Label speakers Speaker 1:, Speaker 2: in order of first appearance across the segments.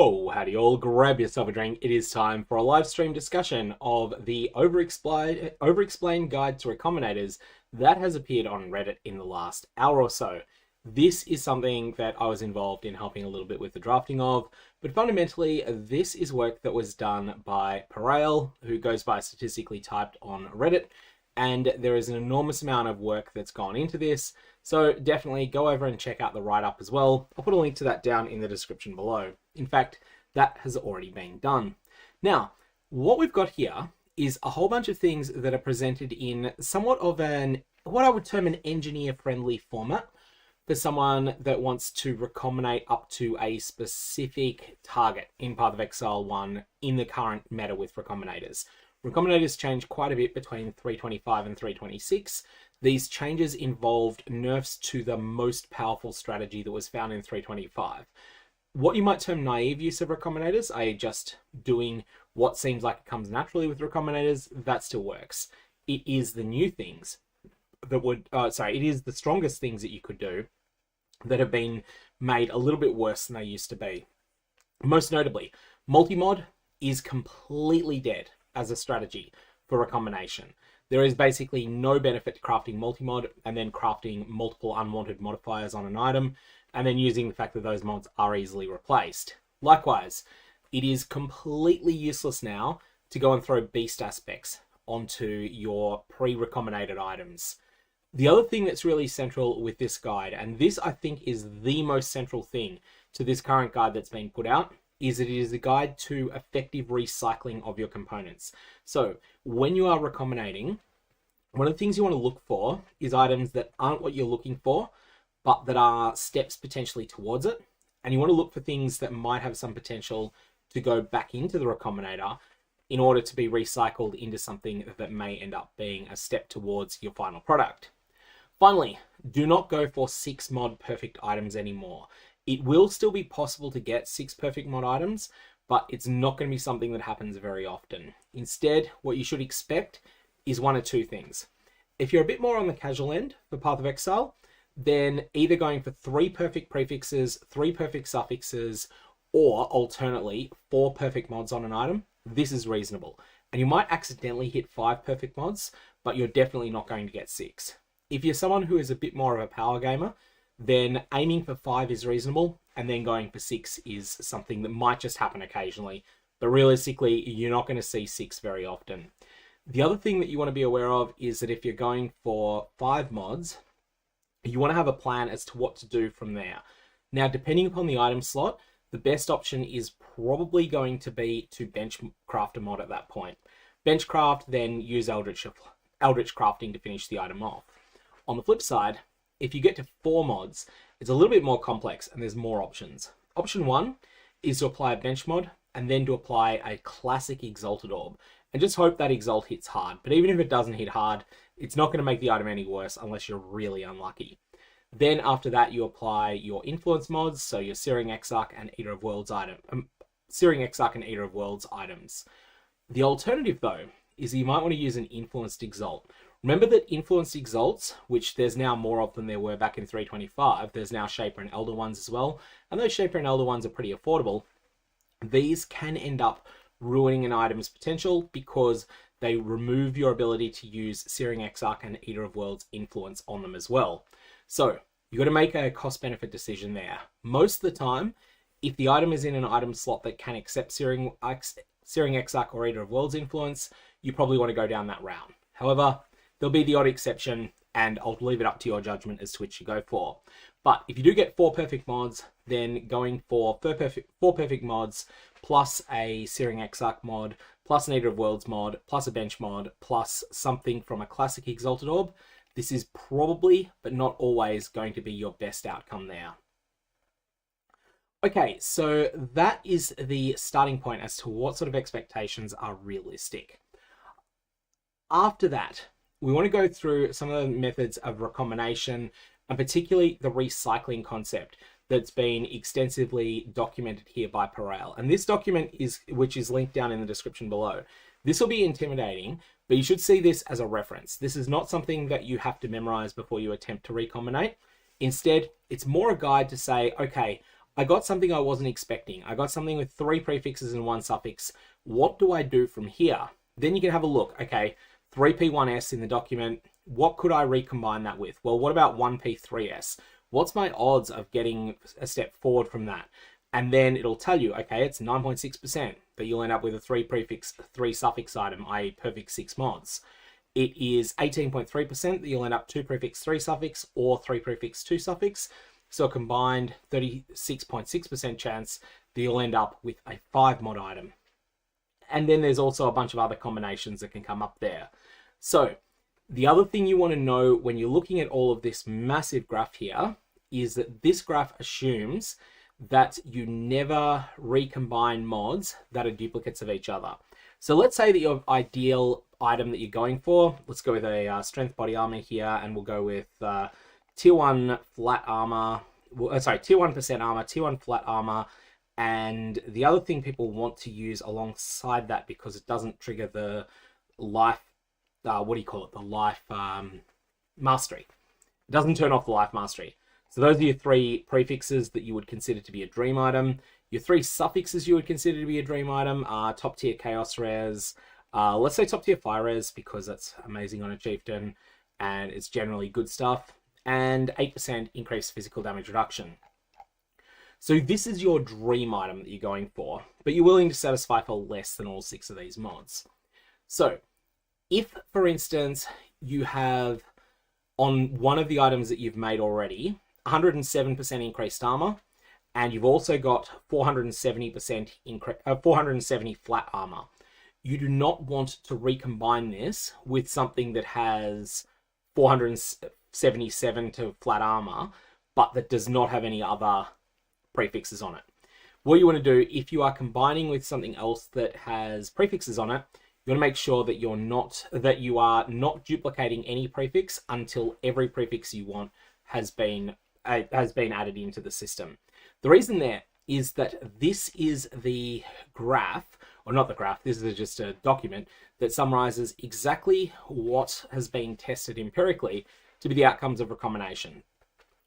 Speaker 1: Oh, howdy all, grab yourself a drink. It is time for a live stream discussion of the Overexplained Guide to Recombinators that has appeared on Reddit in the last hour or so. This is something that I was involved in helping a little bit with the drafting of, but fundamentally this is work that was done by Parail, who goes by Statistically Typed on Reddit, and there is an enormous amount of work that's gone into this, so definitely go over and check out the write-up as well. I'll put a link to that down in the description below. In fact, that has already been done. Now, what we've got here is a whole bunch of things that are presented in somewhat of what I would term an engineer-friendly format for someone that wants to recombinate up to a specific target in Path of Exile 1 in the current meta with recombinators. Recombinators changed quite a bit between 325 and 326. These changes involved nerfs to the most powerful strategy that was found in 325. What you might term naive use of recombinators, i.e. just doing what seems like it comes naturally with recombinators, that still works. It is the new things that it is the strongest things that you could do that have been made a little bit worse than they used to be. Most notably, multi-mod is completely dead as a strategy for recombination. There is basically no benefit to crafting multi-mod and then crafting multiple unwanted modifiers on an item, and then using the fact that those mods are easily replaced. Likewise, it is completely useless now to go and throw beast aspects onto your pre-recombinated items. The other thing that's really central with this guide, and this I think is the most central thing to this current guide that's been put out, is that it is a guide to effective recycling of your components. So when you are recombinating, one of the things you want to look for is items that aren't what you're looking for, but that are steps potentially towards it. And you want to look for things that might have some potential to go back into the recombinator in order to be recycled into something that may end up being a step towards your final product. Finally, do not go for 6 mod perfect items anymore. It will still be possible to get 6 perfect mod items, but it's not going to be something that happens very often. Instead, what you should expect is one of two things. If you're a bit more on the casual end for Path of Exile, then either going for 3 perfect prefixes, 3 perfect suffixes, or alternately 4 perfect mods on an item, this is reasonable. And you might accidentally hit 5 perfect mods, but you're definitely not going to get 6. If you're someone who is a bit more of a power gamer, then aiming for 5 is reasonable, and then going for 6 is something that might just happen occasionally, but realistically, you're not going to see 6 very often. The other thing that you want to be aware of is that if you're going for 5 mods, you want to have a plan as to what to do from there. Now, depending upon the item slot, the best option is probably going to be to bench craft a mod at that point. Bench craft, then use Eldritch crafting to finish the item off. On the flip side, if you get to 4 mods, it's a little bit more complex and there's more options. Option 1 is to apply a bench mod and then to apply a classic Exalted Orb and just hope that Exalt hits hard. But even if it doesn't hit hard, it's not going to make the item any worse unless you're really unlucky. Then after that, you apply your influence mods, so your Searing Exarch and Eater of Worlds items. The alternative though is that you might want to use an influenced Exalt. Remember that influenced Exalts, which there's now more of than there were back in 325, there's now Shaper and Elder ones as well, and those Shaper and Elder ones are pretty affordable. These can end up ruining an item's potential because they remove your ability to use Searing Exarch and Eater of Worlds influence on them as well. So you've got to make a cost-benefit decision there. Most of the time, if the item is in an item slot that can accept Searing Exarch or Eater of Worlds influence, you probably want to go down that route. However, there'll be the odd exception, and I'll leave it up to your judgment as to which you go for. But if you do get 4 perfect mods, then going for 4 perfect mods, plus a Searing Exarch mod, plus an Eater of Worlds mod, plus a bench mod, plus something from a classic Exalted Orb, this is probably, but not always, going to be your best outcome there. Okay, so that is the starting point as to what sort of expectations are realistic. After that, we want to go through some of the methods of recombination, and particularly the recycling concept that's been extensively documented here by Parail. And this document, which is linked down in the description below, this will be intimidating, but you should see this as a reference. This is not something that you have to memorize before you attempt to recombinate. Instead, it's more a guide to say, okay, I got something I wasn't expecting. I got something with 3 prefixes and 1 suffix. What do I do from here? Then you can have a look. Okay, 3P1S in the document. What could I recombine that with? Well, what about 1P3S? What's my odds of getting a step forward from that? And then it'll tell you, okay, it's 9.6% that you'll end up with a 3 prefix, 3 suffix item, i.e. perfect 6 mods. It is 18.3% that you'll end up 2 prefix, 3 suffix, or 3 prefix, 2 suffix. So a combined 36.6% chance that you'll end up with a 5 mod item. And then there's also a bunch of other combinations that can come up there. So the other thing you want to know when you're looking at all of this massive graph here is that this graph assumes that you never recombine mods that are duplicates of each other. So let's say that your ideal item that you're going for, let's go with a strength body armor here, and we'll go with tier 1 flat armor, tier 1% armor, tier 1 flat armor, and the other thing people want to use alongside that, because it doesn't trigger the life, the life mastery. It doesn't turn off the life mastery. So those are your 3 prefixes that you would consider to be a dream item. Your 3 suffixes you would consider to be a dream item are top tier chaos rares. Let's say top tier fire rares, because that's amazing on a chieftain and it's generally good stuff. And 8% increased physical damage reduction. So this is your dream item that you're going for, but you're willing to satisfy for less than all 6 of these mods. So if, for instance, you have on one of the items that you've made already 107% increased armor, and you've also got 470 flat armor, you do not want to recombine this with something that has 477 to flat armor, but that does not have any other prefixes on it. What you want to do, if you are combining with something else that has prefixes on it, you want to make sure that you are not duplicating any prefix until every prefix you want has been added into the system. The reason there is that this is the graph, or not the graph, this is just a document that summarizes exactly what has been tested empirically to be the outcomes of recombination.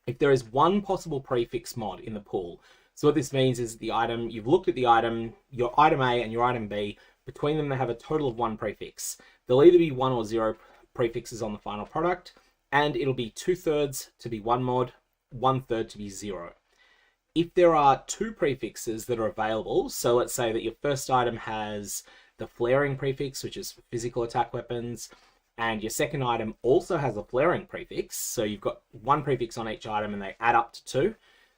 Speaker 1: If there is one possible prefix mod in the pool, so what this means is the item, you've looked at the item, your item A and your item B, between them they have a total of 1 prefix. There'll either be 1 or 0 prefixes on the final product, and it'll be 2/3 to be 1 mod, 1/3 to be 0. If there are 2 prefixes that are available, so let's say that your first item has the flaring prefix, which is for physical attack weapons, and your second item also has a flaring prefix, so you've got 1 prefix on each item and they add up to 2,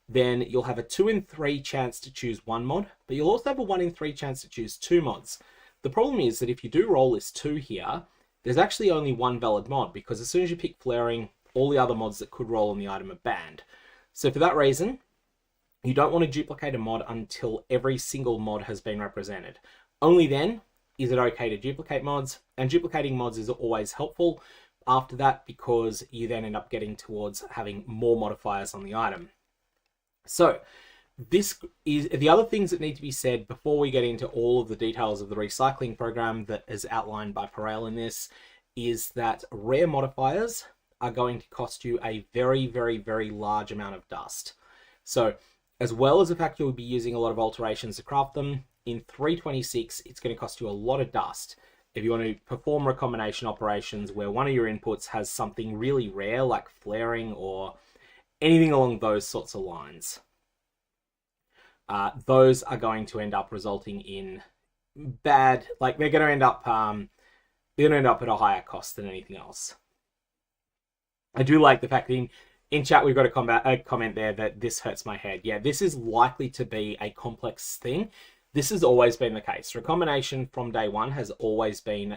Speaker 1: then you'll have a 2 in 3 chance to choose 1 mod, but you'll also have a 1 in 3 chance to choose 2 mods. The problem is that if you do roll this 2 here, there's actually only 1 valid mod, because as soon as you pick flaring, all the other mods that could roll on the item are banned. So for that reason, you don't want to duplicate a mod until every single mod has been represented. Only then is it okay to duplicate mods, and duplicating mods is always helpful after that, because you then end up getting towards having more modifiers on the item. So this is the other things that need to be said before we get into all of the details of the recycling program that is outlined by Parail in this, is that rare modifiers are going to cost you a very, very, very large amount of dust. So as well as the fact you'll be using a lot of alterations to craft them, in 326 it's going to cost you a lot of dust if you want to perform recombination operations where one of your inputs has something really rare like flaring or anything along those sorts of lines. Those are going to end up resulting in bad, like they're going to end up at a higher cost than anything else. I do like the fact that in chat we've got a comment there that this hurts my head. Yeah, this is likely to be a complex thing. This has always been the case. Recombination from day one has always been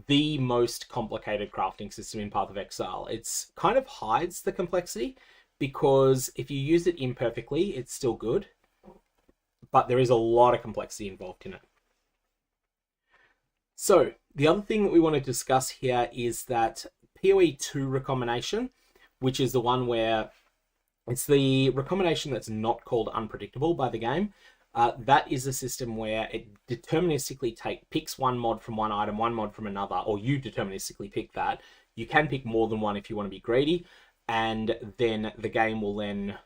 Speaker 1: the most complicated crafting system in Path of Exile. It's kind of hides the complexity, because if you use it imperfectly, it's still good, but there is a lot of complexity involved in it. So the other thing that we want to discuss here is that PoE 2 recombination, which is the one where it's the recombination that's not called unpredictable by the game. That is a system where it deterministically picks one mod from one item, one mod from another, or you deterministically pick that. You can pick more than one if you want to be greedy, and then the game will then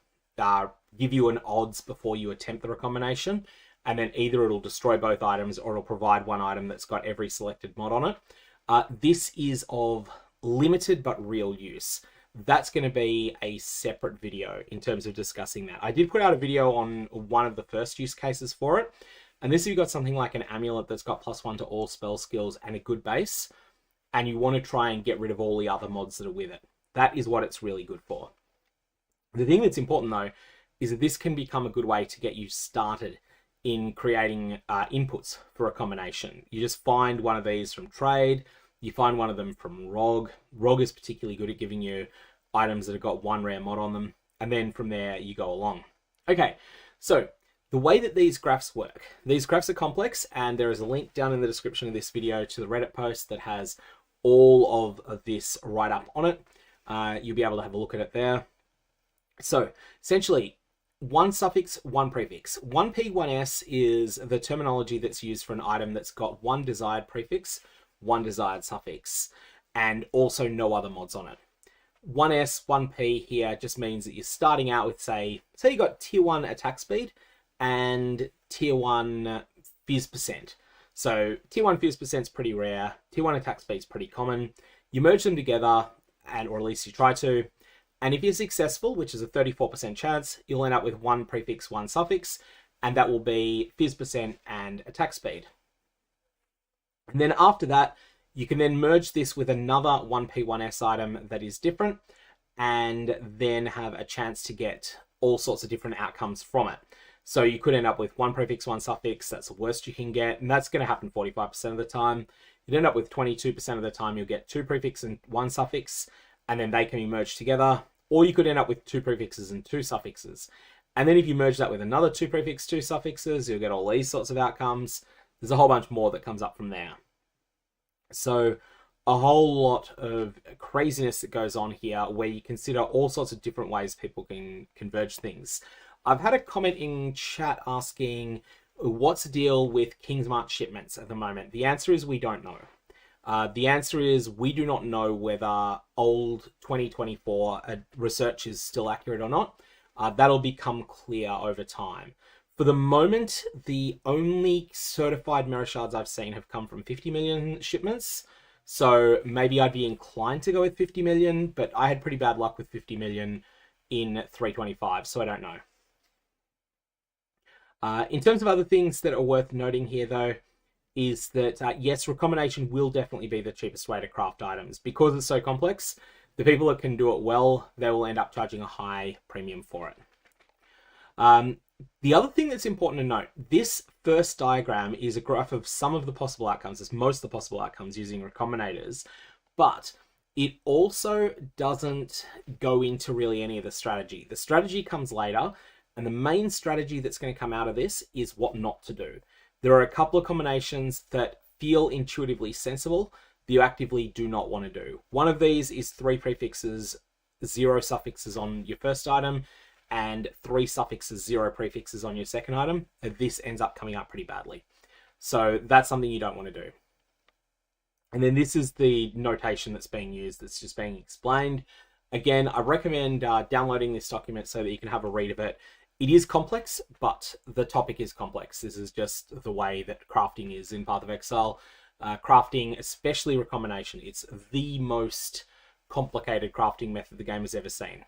Speaker 1: give you an odds before you attempt the recombination, and then either it'll destroy both items or it'll provide one item that's got every selected mod on it. This is of limited but real use. That's going to be a separate video in terms of discussing that. I did put out a video on one of the first use cases for it, and this, if you've got something like an amulet that's got +1 to all spell skills and a good base, and you want to try and get rid of all the other mods that are with it. That is what it's really good for. The thing that's important, though, is that this can become a good way to get you started in creating inputs for a combination. You just find one of these from trade, you find one of them from ROG. ROG is particularly good at giving you items that have got one rare mod on them, and then from there you go along. Okay, so the way that these graphs work, these graphs are complex, and there is a link down in the description of this video to the Reddit post that has all of this right up on it. You'll be able to have a look at it there. So essentially, one suffix, one prefix. 1P, 1S is the terminology that's used for an item that's got one desired prefix, one desired suffix, and also no other mods on it. 1S, 1P here just means that you're starting out with, say you got tier 1 attack speed and tier 1 fizz percent. So tier 1 fizz percent is pretty rare, tier 1 attack speed is pretty common. You merge them together, or at least you try to, and if you're successful, which is a 34% chance, you'll end up with one prefix, one suffix, and that will be fizz percent and attack speed. And then after that, you can then merge this with another 1P, 1S item that is different, and then have a chance to get all sorts of different outcomes from it. So you could end up with one prefix, one suffix. That's the worst you can get, and that's going to happen 45% of the time. You'd end up with 22% of the time you'll get two prefixes and one suffix, and then they can be merged together. Or you could end up with two prefixes and two suffixes. And then if you merge that with another two prefixes, two suffixes, you'll get all these sorts of outcomes. There's a whole bunch more that comes up from there. So a whole lot of craziness that goes on here where you consider all sorts of different ways people can converge things. I've had a comment in chat asking, what's the deal with Kingsmart shipments at the moment? The answer is we don't know. The answer is we do not know whether old 2024 research is still accurate or not. That'll become clear over time. For the moment, the only certified mirror shards I've seen have come from 50 million shipments. So maybe I'd be inclined to go with 50 million, but I had pretty bad luck with 50 million in 325, so I don't know. In terms of other things that are worth noting here, though, is that, yes, recombination will definitely be the cheapest way to craft items. Because it's so complex, the people that can do it well, they will end up charging a high premium for it. The other thing that's important to note, this first diagram is a graph of some of the possible outcomes. It's most of the possible outcomes using recombinators, but it also doesn't go into really any of the strategy. The strategy comes later, and the main strategy that's going to come out of this is what not to do. There are a couple of combinations that feel intuitively sensible that you actively do not want to do. One of these is 3 prefixes, 0 suffixes on your first item, and 3 suffixes, 0 prefixes on your second item. And this ends up coming out pretty badly. So that's something you don't want to do. And then this is the notation that's being used, that's just being explained. Again, I recommend downloading this document so that you can have a read of it. It is complex, but the topic is complex. This is just the way that crafting is in Path of Exile. Crafting, especially recombination, it's the most complicated crafting method the game has ever seen.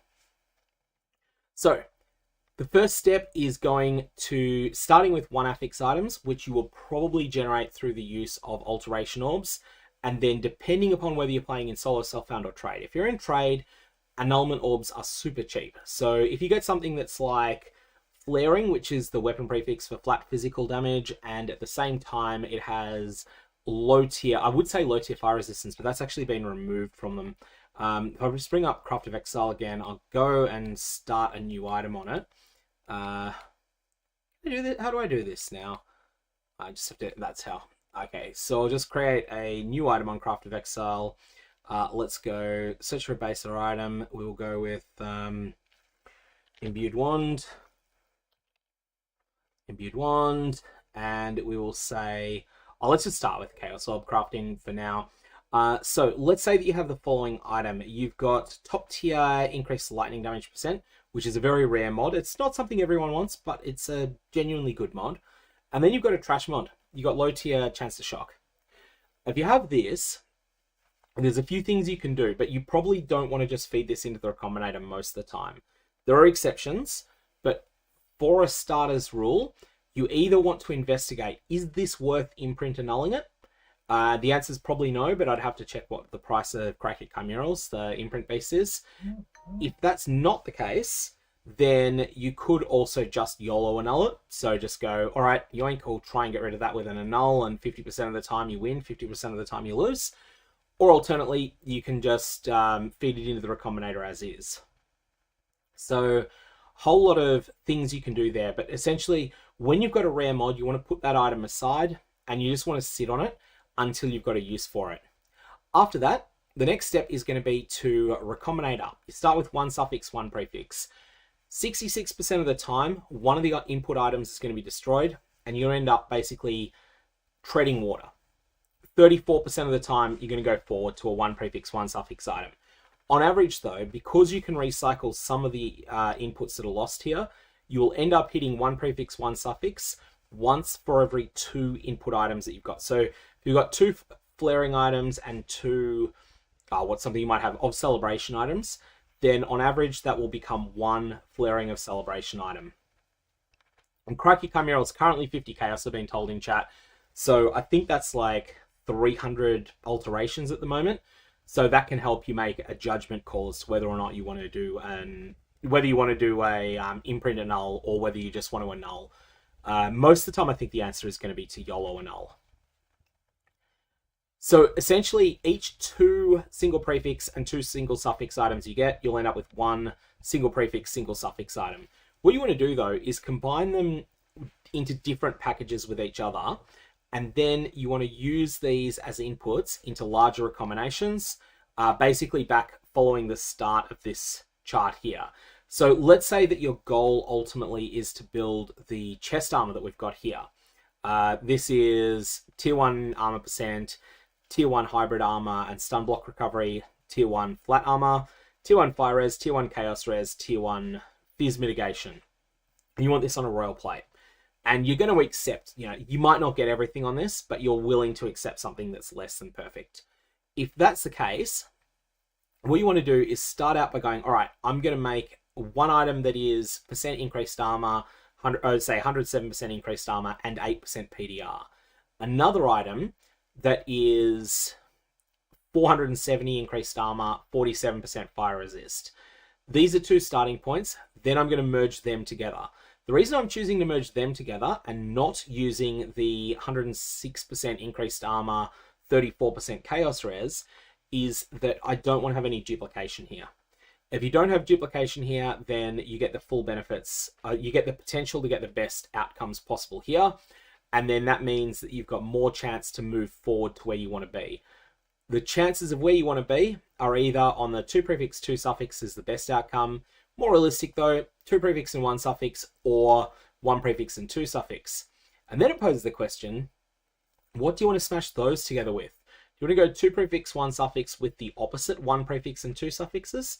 Speaker 1: So, the first step is starting with 1 affix items, which you will probably generate through the use of alteration orbs, and then depending upon whether you're playing in solo, self-found, or trade. If you're in trade, annulment orbs are super cheap. So if you get something that's like flaring, which is the weapon prefix for flat physical damage, and at the same time it has low tier, I would say low tier fire resistance, but that's actually been removed from them. If I just bring up Craft of Exile again, I'll go and start a new item on it. How do I do this now? I just have to, that's how. Okay, so I'll just create a new item on Craft of Exile. Let's go search for a base or item. We'll go with Imbued Wand, and we will say, let's just start with Chaos Orb crafting for now. So let's say that you have the following item. You've got top tier increased lightning damage %, which is a very rare mod. It's not something everyone wants, but it's a genuinely good mod. And then you've got a trash mod. You've got low tier chance to shock. If you have this, there's a few things you can do, but you probably don't want to just feed this into the Recombinator most of the time. There are exceptions, but for a starter's rule, you either want to investigate, is this worth imprint annulling it? The answer is probably no, but I'd have to check what the price of Cracky Chimeras, the imprint base, is. If that's not the case, then you could also just YOLO annul it. So just go, all right, yoink, I'll try and get rid of that with an annul, and 50% of the time you win, 50% of the time you lose. Or alternately, you can just feed it into the Recombinator as is. So whole lot of things you can do there, but essentially when you've got a rare mod, you want to put that item aside and you just want to sit on it until you've got a use for it. After that, the next step is going to be to Recombinator. You start with one suffix, one prefix. 66% of the time, one of the input items is going to be destroyed and you'll end up basically treading water. 34% of the time, you're going to go forward to a one prefix, one suffix item. On average though, because you can recycle some of the inputs that are lost here, you will end up hitting one prefix, one suffix once for every 2 input items that you've got. So if you've got 2 flaring items and 2, what's something you might have of celebration items, then on average that will become 1 flaring of celebration item. And Cracky Chimera is currently 50 chaos, I've been told in chat. So I think that's like 300 alterations at the moment. So that can help you make a judgment call as to whether or not you want to do a imprint annul or whether you just want to annul. Most of the time, I think the answer is going to be to YOLO annul. So essentially, each 2 single prefix and 2 single suffix items you get, you'll end up with 1 single prefix, single suffix item. What you want to do though is combine them into different packages with each other, and then you want to use these as inputs into larger combinations, basically back following the start of this chart here. So let's say that your goal ultimately is to build the chest armor that we've got here. This is tier 1 armor percent, tier 1 hybrid armor and stun block recovery, tier 1 flat armor, tier 1 fire res, tier 1 chaos res, tier 1 fizz mitigation. And you want this on a royal plate. And you're going to accept, you might not get everything on this, but you're willing to accept something that's less than perfect. If that's the case, what you want to do is start out by going, all right, I'm going to make one item that is percent increased armor, 107% increased armor and 8% PDR. Another item that is 470 increased armor, 47% fire resist. These are 2 starting points. Then I'm going to merge them together. The reason I'm choosing to merge them together and not using the 106% increased armor, 34% chaos res is that I don't want to have any duplication here. If you don't have duplication here, then you get the full benefits. You get the potential to get the best outcomes possible here. And then that means that you've got more chance to move forward to where you want to be. The chances of where you want to be are either on the 2 prefix, 2 suffix is the best outcome. More realistic though, 2 prefix and 1 suffix, or 1 prefix and 2 suffix. And then it poses the question, what do you want to smash those together with? Do you want to go 2 prefix, 1 suffix with the opposite 1 prefix and 2 suffixes?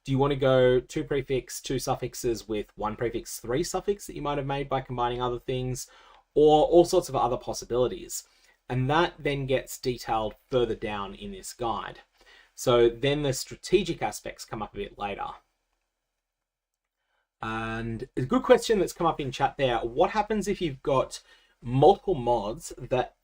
Speaker 1: Do you want to go 2 prefix, 2 suffixes with 1 prefix, 3 suffix that you might have made by combining other things, or all sorts of other possibilities? And that then gets detailed further down in this guide. So then the strategic aspects come up a bit later. And a good question that's come up in chat there, what happens if you've got multiple mods that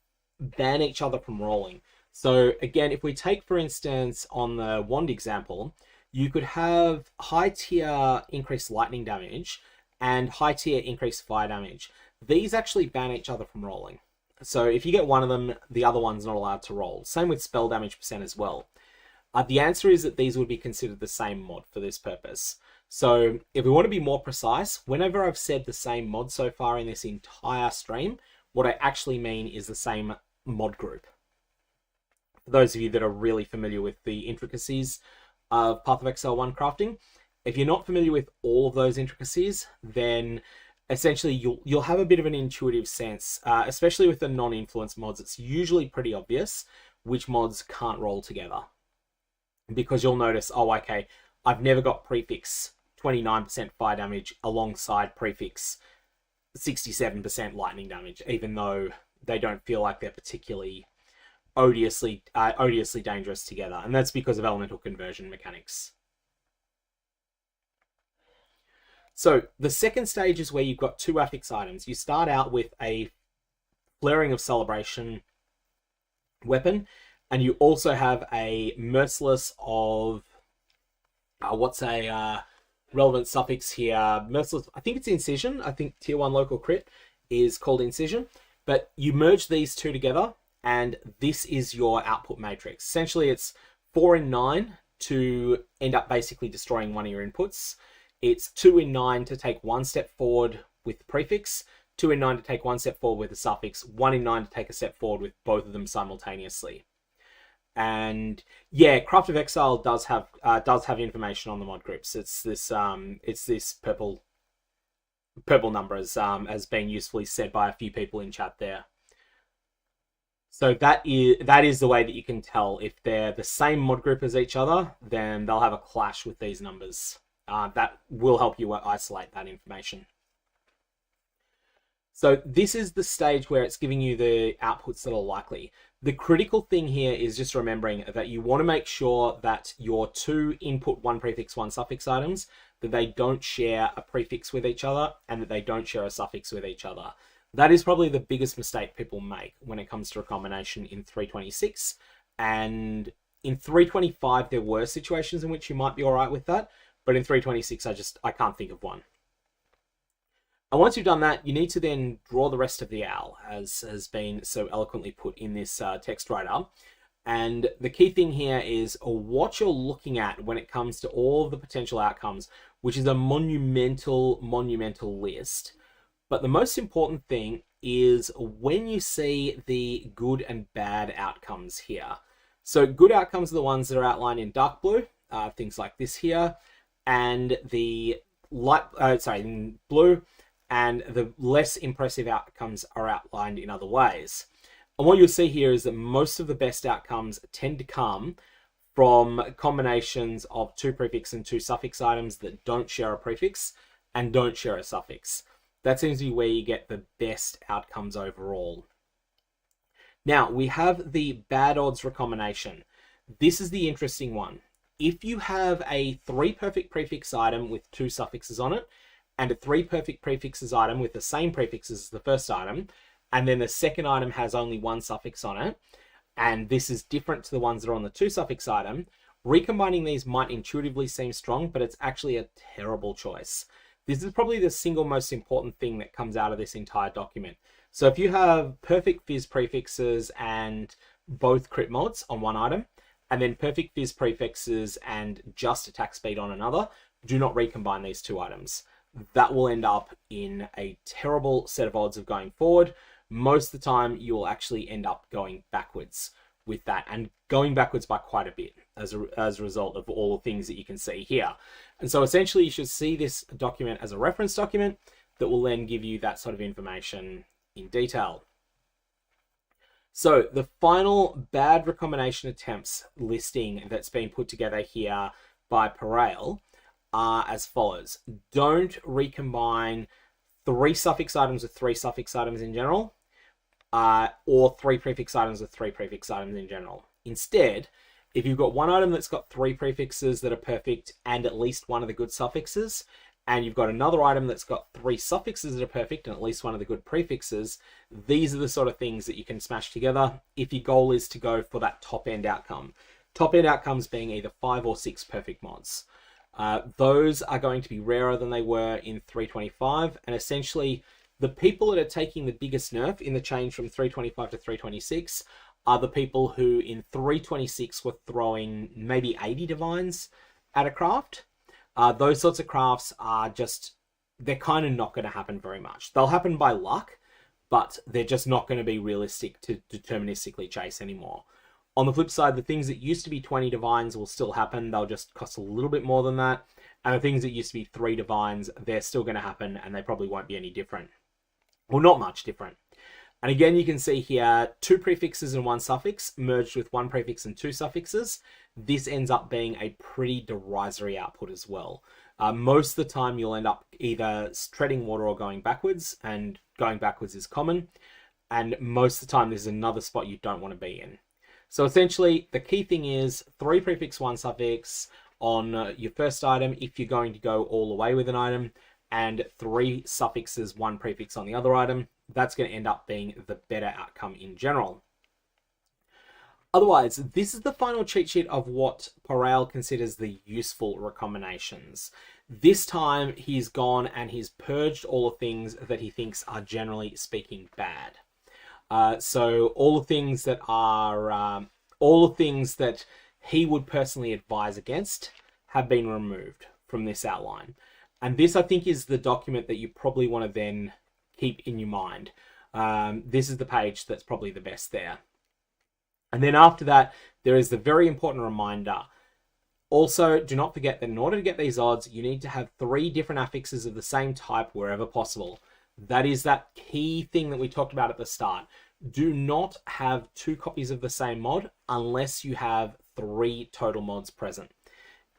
Speaker 1: ban each other from rolling? So again, if we take, for instance, on the wand example, you could have high tier increased lightning damage and high tier increased fire damage. These actually ban each other from rolling. So if you get one of them, the other one's not allowed to roll. Same with spell damage percent as well. The answer is that these would be considered the same mod for this purpose. So if we want to be more precise, whenever I've said the same mod so far in this entire stream, what I actually mean is the same mod group. For those of you that are really familiar with the intricacies of Path of Exile 1 crafting, if you're not familiar with all of those intricacies, then essentially you'll have a bit of an intuitive sense, especially with the non-influence mods. It's usually pretty obvious which mods can't roll together, because you'll notice, oh, okay, I've never got prefix 29% fire damage alongside prefix 67% lightning damage, even though they don't feel like they're particularly odiously dangerous together. And that's because of elemental conversion mechanics. So the second stage is where you've got two affix items. You start out with a Flaring of Celebration weapon, and you also have a Merciless of what's a relevant suffix here? Merciless, I think it's Incision. I think tier 1 local crit is called Incision. But you merge these two together, and this is your output matrix. Essentially, it's 4 in 9 to end up basically destroying one of your inputs. It's 2 in 9 to take one step forward with the prefix, 2 in 9 to take one step forward with the suffix, 1 in 9 to take a step forward with both of them simultaneously. And yeah, Craft of Exile does have information on the mod groups. It's this purple number as being usefully said by a few people in chat there. So that is the way that you can tell if they're the same mod group as each other. Then they'll have a clash with these numbers. That will help you isolate that information. So this is the stage where it's giving you the outputs that are likely. The critical thing here is just remembering that you want to make sure that your two input one prefix one suffix items, that they don't share a prefix with each other and that they don't share a suffix with each other. That is probably the biggest mistake people make when it comes to a combination in 326. And in 325, there were situations in which you might be all right with that. But in 326, I can't think of one. And once you've done that, you need to then draw the rest of the owl, as has been so eloquently put in this text writer. And the key thing here is what you're looking at when it comes to all of the potential outcomes, which is a monumental list. But the most important thing is when you see the good and bad outcomes here. So good outcomes are the ones that are outlined in dark blue, things like this here, and the in blue, and the less impressive outcomes are outlined in other ways. And what you'll see here is that most of the best outcomes tend to come from combinations of two prefix and two suffix items that don't share a prefix and don't share a suffix. That seems to be where you get the best outcomes overall. Now, we have the bad odds recombination. This is the interesting one. If you have a 3 perfect prefix item with 2 suffixes on it, and a 3 perfect prefixes item with the same prefixes as the first item, and then the second item has only 1 suffix on it, and this is different to the ones that are on the 2 suffix item, recombining these might intuitively seem strong, but it's actually a terrible choice. This is probably the single most important thing that comes out of this entire document. So if you have perfect fizz prefixes and both crit mods on one item, and then perfect fizz prefixes and just attack speed on another, do not recombine these two items. That will end up in a terrible set of odds of going forward. Most of the time, you will actually end up going backwards with that, and going backwards by quite a bit as a result of all the things that you can see here. And so essentially, you should see this document as a reference document that will then give you that sort of information in detail. So the final bad recombination attempts listing that's been put together here by Parail are as follows. Don't recombine 3 suffix items with 3 suffix items in general, or 3 prefix items with 3 prefix items in general. Instead, if you've got one item that's got 3 prefixes that are perfect and at least one of the good suffixes, and you've got another item that's got 3 suffixes that are perfect and at least one of the good prefixes, these are the sort of things that you can smash together if your goal is to go for that top-end outcome. Top-end outcomes being either 5 or 6 perfect mods. Those are going to be rarer than they were in 325, and essentially the people that are taking the biggest nerf in the change from 325 to 326 are the people who in 326 were throwing maybe 80 divines at a craft. Those sorts of crafts are just, they're kind of not going to happen very much. They'll happen by luck, but they're just not going to be realistic to deterministically chase anymore. On the flip side, the things that used to be 20 divines will still happen. They'll just cost a little bit more than that. And the things that used to be 3 divines, they're still going to happen, and they probably won't be any different. Well, not much different. And again, you can see here 2 prefixes and 1 suffix merged with 1 prefix and 2 suffixes. This ends up being a pretty derisory output as well. Most of the time, you'll end up either treading water or going backwards, and going backwards is common. And most of the time, there's another spot you don't want to be in. So essentially, the key thing is 3 prefix 1 suffix on your first item if you're going to go all the way with an item, and 3 suffixes 1 prefix on the other item. That's going to end up being the better outcome in general. Otherwise, this is the final cheat sheet of what Porael considers the useful recombinations. This time, he's gone and he's purged all the things that he thinks are generally speaking bad. So all the things that are, all the things that he would personally advise against have been removed from this outline. And this, I think, is the document that you probably want to then keep in your mind. This is the page that's probably the best there. And then after that, there is the very important reminder. Also, do not forget that in order to get these odds, you need to have 3 different affixes of the same type wherever possible. That is that key thing that we talked about at the start. Do not have 2 copies of the same mod unless you have 3 total mods present.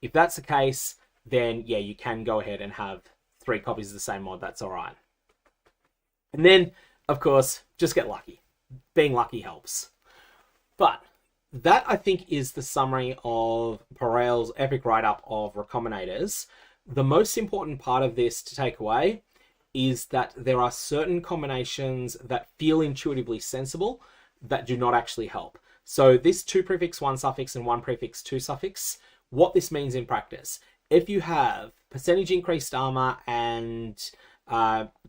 Speaker 1: If that's the case, then yeah, you can go ahead and have 3 copies of the same mod. That's all right. And then, of course, just get lucky. Being lucky helps. But that, I think, is the summary of Porael's epic write-up of Recombinators. The most important part of this to take away is that there are certain combinations that feel intuitively sensible that do not actually help. So this 2 prefix 1 suffix and 1 prefix 2 suffix, what this means in practice, if you have percentage increased armor and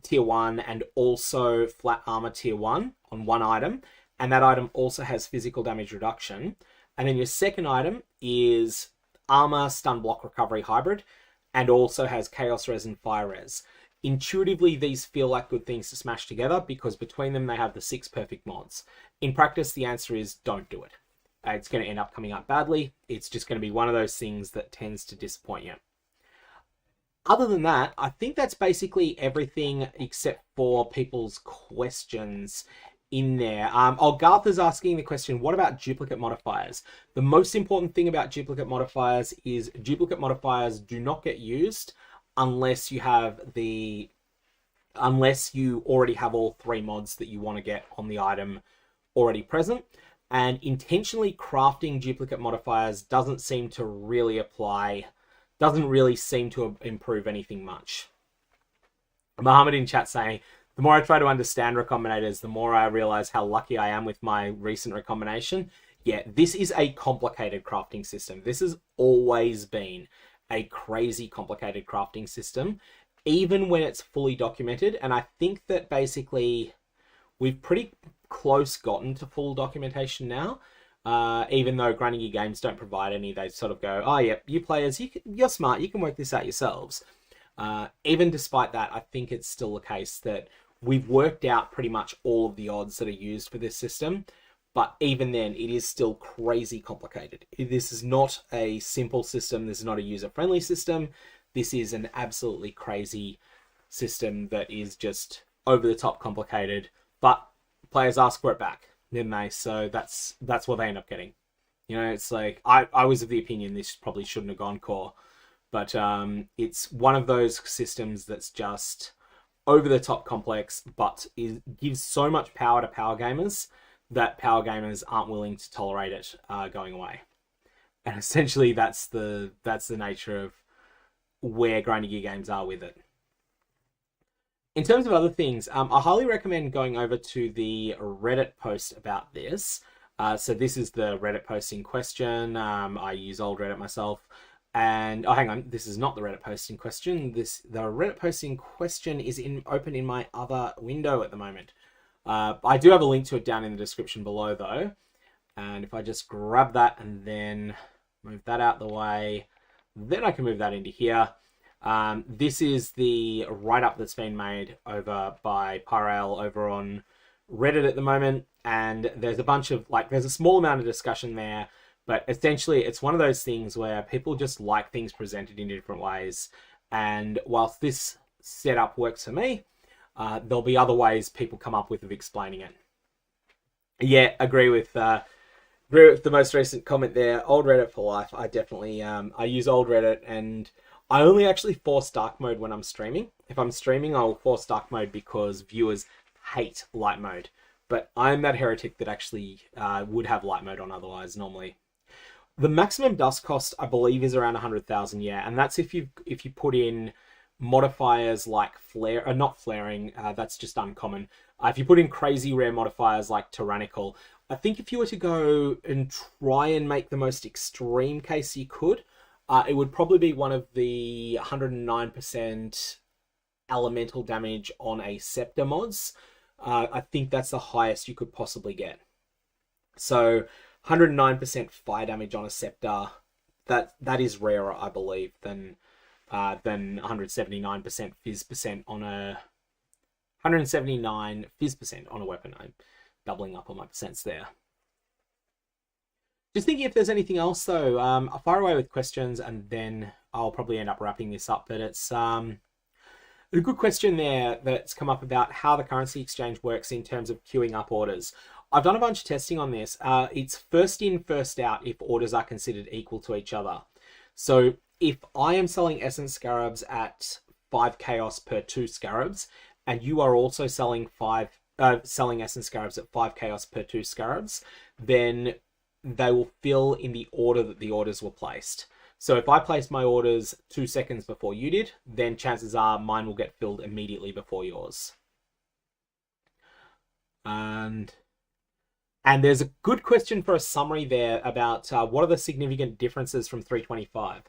Speaker 1: tier 1 and also flat armor tier 1 on one item, and that item also has physical damage reduction, and then your second item is armor stun block recovery hybrid and also has chaos res and fire res. Intuitively, these feel like good things to smash together because between them they have the 6 perfect mods. In practice, the answer is don't do it. It's going to end up coming out badly. It's just going to be one of those things that tends to disappoint you. Other than that, I think that's basically everything except for people's questions in there. Gartha's asking the question, what about duplicate modifiers? The most important thing about duplicate modifiers is duplicate modifiers do not get used unless you already have all 3 mods that you want to get on the item already present. And intentionally crafting duplicate modifiers doesn't seem to really improve anything much. Mohammed in chat saying, the more I try to understand recombinators, the more I realize how lucky I am with my recent recombination. Yeah, this is a complicated crafting system. This has always been a crazy complicated crafting system, even when it's fully documented. And I think that basically we've pretty close gotten to full documentation now. Even though Grinding Gear Games don't provide any, they sort of go, oh yeah, you players, you're smart, you can work this out yourselves. Even despite that, I think it's still the case that we've worked out pretty much all of the odds that are used for this system, but even then, it is still crazy complicated. This is not a simple system. This is not a user-friendly system. This is an absolutely crazy system that is just over-the-top complicated, but players ask for it back, didn't they? So that's what they end up getting. You know, it's like, I was of the opinion this probably shouldn't have gone core, but it's one of those systems that's just over the top complex, but gives so much power to power gamers that power gamers aren't willing to tolerate it going away. And essentially, that's the nature of where Grinding Gear Games are with it. In terms of other things, I highly recommend going over to the Reddit post about this. So this is the Reddit post in question. I use old Reddit myself. And, oh, hang on, this is not the Reddit post in question. The Reddit post in question is open in my other window at the moment. I do have a link to it down in the description below, though. And if I just grab that and then move that out the way, then I can move that into here. This is the write-up that's been made over by Porael over on Reddit at the moment. And there's a bunch of, there's a small amount of discussion there. But essentially, it's one of those things where people just like things presented in different ways. And whilst this setup works for me, there'll be other ways people come up with of explaining it. Yeah, agree with the most recent comment there. Old Reddit for life. I definitely I use old Reddit, and I only actually force dark mode when I'm streaming. If I'm streaming, I'll force dark mode because viewers hate light mode. But I'm that heretic that actually would have light mode on otherwise normally. The maximum dust cost, I believe, is around 100,000, yeah, and that's if you put in modifiers like flare, not flaring, that's just uncommon. If you put in crazy rare modifiers like tyrannical, I think if you were to go and try and make the most extreme case you could, it would probably be one of the 109% elemental damage on a scepter mods. I think that's the highest you could possibly get. So 109% fire damage on a scepter, that is rarer, I believe, than 179% fizz percent on a 179 fizz percent on a weapon. I'm doubling up on my percents there. Just thinking if there's anything else though. I'll fire away with questions and then I'll probably end up wrapping this up. But it's a good question there that's come up about how the currency exchange works in terms of queuing up orders. I've done a bunch of testing on this. It's first in, first out if orders are considered equal to each other. So if I am selling Essence Scarabs at 5 Chaos per 2 Scarabs, and you are also selling Essence Scarabs at 5 Chaos per 2 Scarabs, then they will fill in the order that the orders were placed. So if I placed my orders 2 seconds before you did, then chances are mine will get filled immediately before yours. And there's a good question for a summary there about what are the significant differences from 325.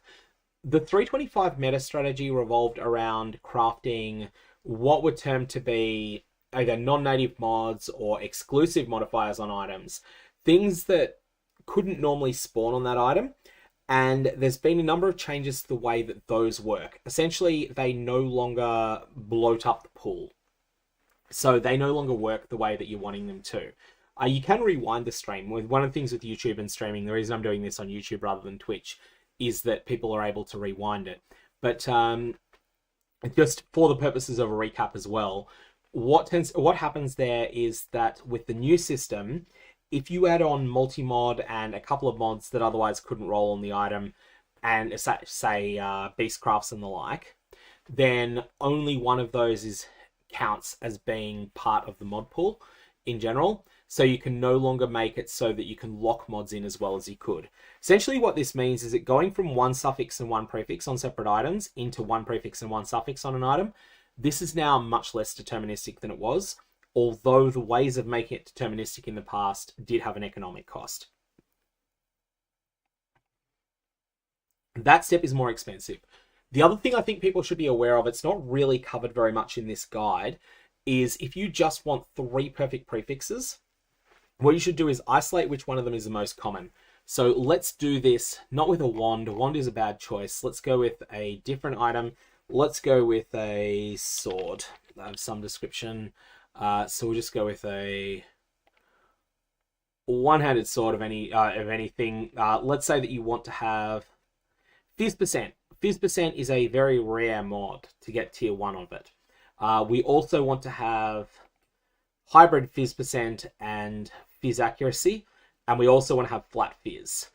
Speaker 1: The 325 meta strategy revolved around crafting what were termed to be either non-native mods or exclusive modifiers on items, things that couldn't normally spawn on that item. And there's been a number of changes to the way that those work. Essentially, they no longer bloat up the pool. So they no longer work the way that you're wanting them to. You can rewind the stream. One of the things with YouTube and streaming, the reason I'm doing this on YouTube rather than Twitch, is that people are able to rewind it. But just for the purposes of a recap as well, what happens there is that with the new system, if you add on multi-mod and a couple of mods that otherwise couldn't roll on the item, and say Beastcrafts and the like, then only one of those counts as being part of the mod pool in general. So you can no longer make it so that you can lock mods in as well as you could. Essentially what this means is that going from one suffix and one prefix on separate items into one prefix and one suffix on an item, this is now much less deterministic than it was, although the ways of making it deterministic in the past did have an economic cost. That step is more expensive. The other thing I think people should be aware of, it's not really covered very much in this guide, is if you just want 3 perfect prefixes, what you should do is isolate which one of them is the most common. So let's do this, not with a wand. A wand is a bad choice. Let's go with a different item. Let's go with a sword of some description. So we'll just go with a one-handed sword of anything. Let's say that you want to have Fizz percent. Fizz percent is a very rare mod to get tier 1 of it. We also want to have hybrid Fizz percent and Fizz accuracy, and we also want to have flat Fizz.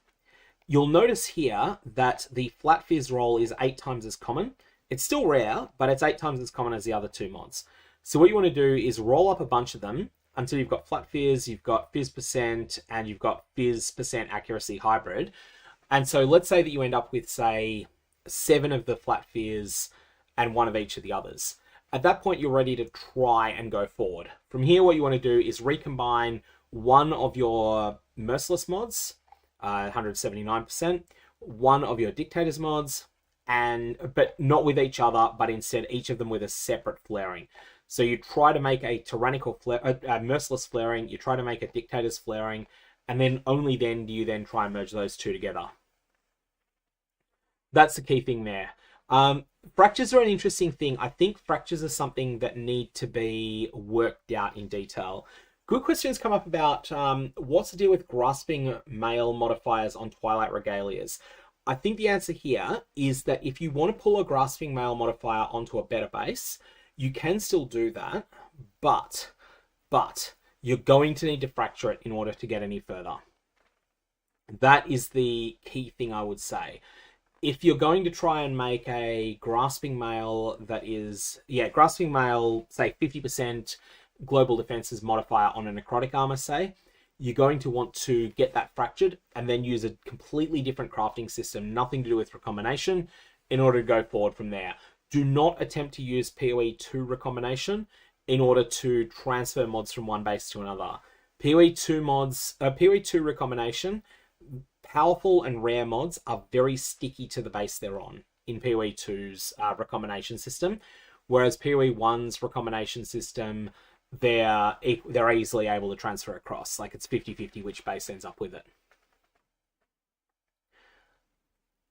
Speaker 1: You'll notice here that the flat Fizz roll is 8 times as common. It's still rare, but it's 8 times as common as the other 2 mods. So what you want to do is roll up a bunch of them until you've got flat Fizz, you've got Fizz percent, and you've got Fizz percent accuracy hybrid. And so let's say that you end up with, say, 7 of the flat Fizz and 1 of each of the others. At that point, you're ready to try and go forward. From here, what you want to do is recombine one of your Merciless mods, 179%, one of your Dictators mods, but not with each other, but instead each of them with a separate flaring. So you try to make a Tyrannical Merciless flaring, you try to make a Dictator's flaring, and then only then do you then try and merge those 2 together. That's the key thing there. Fractures are an interesting thing. I think fractures are something that need to be worked out in detail. Good questions come up about what's the deal with grasping mail modifiers on Twilight Regalias. I think the answer here is that if you want to pull a grasping mail modifier onto a better base, you can still do that, but you're going to need to fracture it in order to get any further. That is the key thing I would say. if you're going to try and make a Grasping Mail that is, Grasping Mail, say 50% global defenses modifier on a necrotic armor, say, you're going to want to get that fractured and then use a completely different crafting system, nothing to do with recombination, in order to go forward from there. Do not attempt to use PoE 2 recombination in order to transfer mods from one base to another. PoE 2 mods, PoE 2 recombination, powerful and rare mods are very sticky to the base they're on in PoE 2's recombination system, whereas PoE 1's recombination system, they're easily able to transfer across. Like, it's 50-50 which base ends up with it.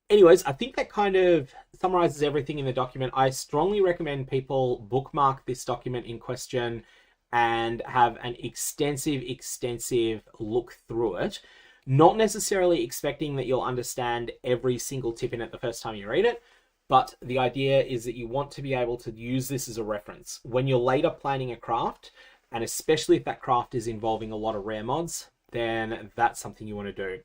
Speaker 1: Anyways, I think that kind of summarizes everything in the document. I strongly recommend people bookmark this document in question and have an extensive look through it. Not necessarily expecting that you'll understand every single tip in it the first time you read it, but the idea is that you want to be able to use this as a reference. When you're later planning a craft, and especially if that craft is involving a lot of rare mods, then that's something you want to do.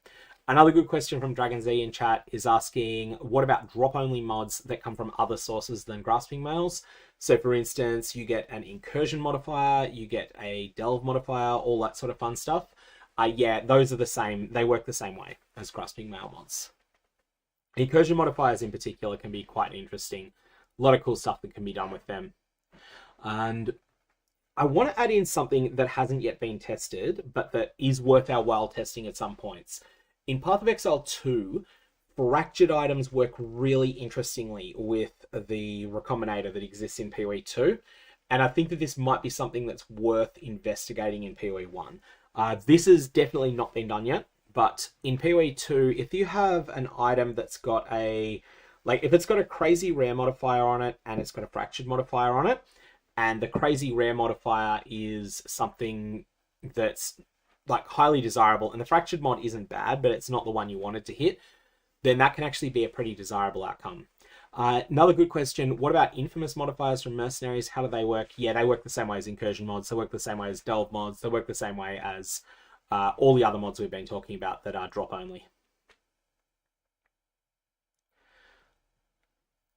Speaker 1: Another good question from Dragon Z in chat is asking, what about drop-only mods that come from other sources than Grasping Mails? So for instance, you get an Incursion modifier, you get a Delve modifier, all that sort of fun stuff. Yeah, those are the same. They work the same way as Grasping Mail mods. Incursion modifiers in particular can be quite interesting. A lot of cool stuff that can be done with them. And I want to add in something that hasn't yet been tested, but that is worth our while testing at some points. In Path of Exile 2, fractured items work really interestingly with the Recombinator that exists in PoE 2. And I think that this might be something that's worth investigating in PoE 1. This has definitely not been done yet, but in PoE 2, if you have an item that's got a, like if it's got a crazy rare modifier on it and it's got a fractured modifier on it, and the crazy rare modifier is something that's like highly desirable, and the fractured mod isn't bad, but it's not the one you wanted to hit, then that can actually be a pretty desirable outcome. Another good question, what about infamous modifiers from Mercenaries? How do they work? Yeah, they work the same way as Incursion mods, they work the same way as Delve mods, they work the same way as all the other mods we've been talking about that are drop only.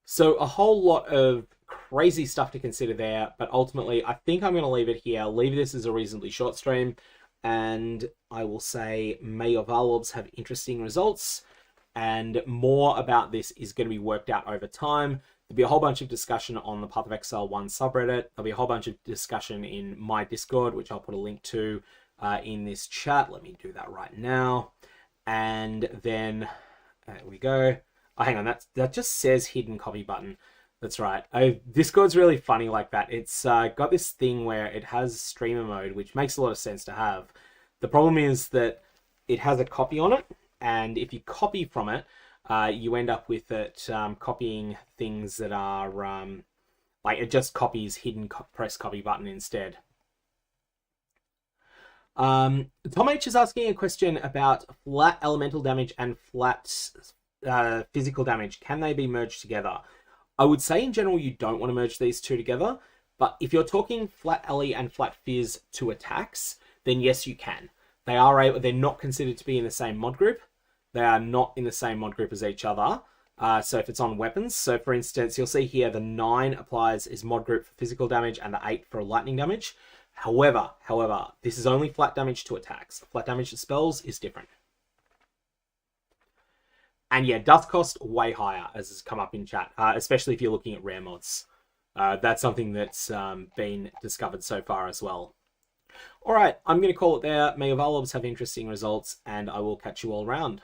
Speaker 1: So a whole lot of crazy stuff to consider there, but ultimately I think I'm going to leave it here, leave this as a reasonably short stream, and I will say, may your Varlorbs have interesting results, and more about this is going to be worked out over time. There'll be a whole bunch of discussion on the Path of Exile 1 subreddit. There'll be a whole bunch of discussion in my Discord, which I'll put a link to in this chat. Let me do that right now. And then, there we go. Oh, hang on, that just says hidden copy button. That's right. Discord's really funny like that. It's got this thing where it has streamer mode, which makes a lot of sense to have. The problem is that it has a copy on it, and if you copy from it, you end up with it copying things that are, like it just copies hidden press copy button instead. Tom H is asking a question about flat elemental damage and flat physical damage. Can they be merged together? I would say in general you don't want to merge these two together, but if you're talking flat LE and flat Fizz to attacks, then yes you can. They're not considered to be in the same mod group. They are not in the same mod group as each other. So if it's on weapons, so for instance, you'll see here the 9 applies is mod group for physical damage and the 8 for lightning damage. However, this is only flat damage to attacks. Flat damage to spells is different. And yeah, dust cost way higher, as has come up in chat, especially if you're looking at rare mods. That's something that's been discovered so far as well. All right, I'm going to call it there. May your Varlorbs have interesting results, and I will catch you all around.